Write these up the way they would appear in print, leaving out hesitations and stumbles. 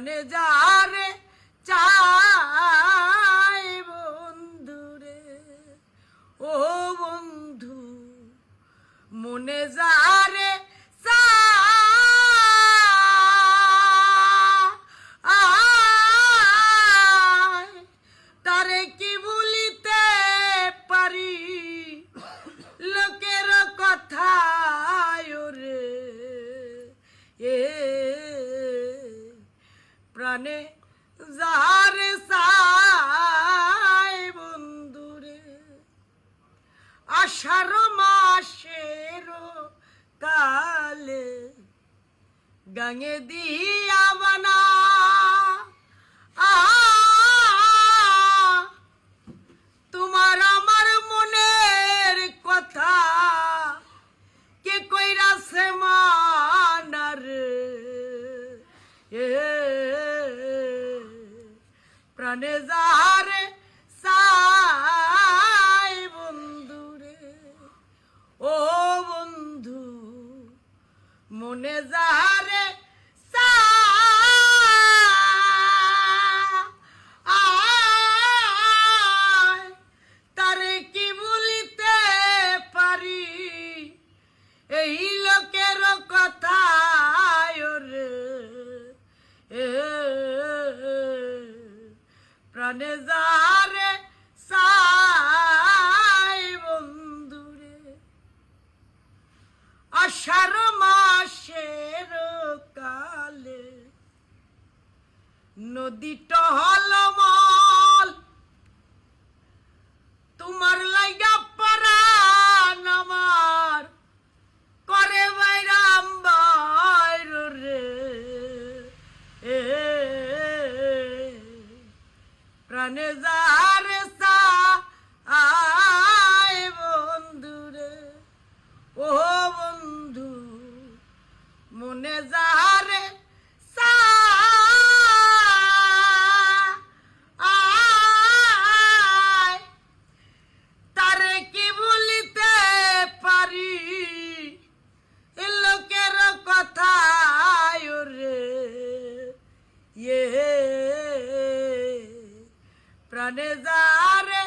প্রাণে যারে চাই বন্ধুরে, ও বন্ধু মনে যারে চাই তারে কি ভুলিতে পারি লোকের কথা রে, প্রাণে যারে চাই বন্ধুরে, আষাঢ় মাসের কালে গাঙে দিয়া বানা তোমার আমার মনের কথা কে কইরাছে মানার, প্রাণে যারে চাই বন্ধুরে, ও বন্ধু মনে যারে চাই তারে কি ভুলিতে পারি এই লোকের কথা রে, প্রাণে যারে চাই বন্ধুরে, আষাঢ় মাসের কালে নদী টহলমল তোমার লাইগা পরাণ আমার করে বাইরাম বাইর রে, প্রাণে যারে চাই বন্ধুরে, ও বন্ধু মনে যারে চাই তারে কি ভুলিতে পারি লোকের কথা রে, প্রাণে যারে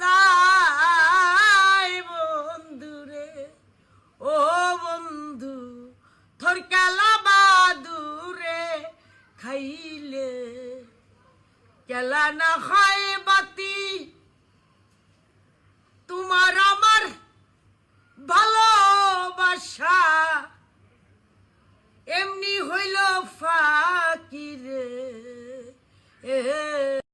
চাই বন্ধুরে, ও বন্ধু থর কেলা বাদুরে খাইলে কেলা না খায় বাতি, তোমার আমার ভালোবাসা এমনি হইল ফাঁকি রে,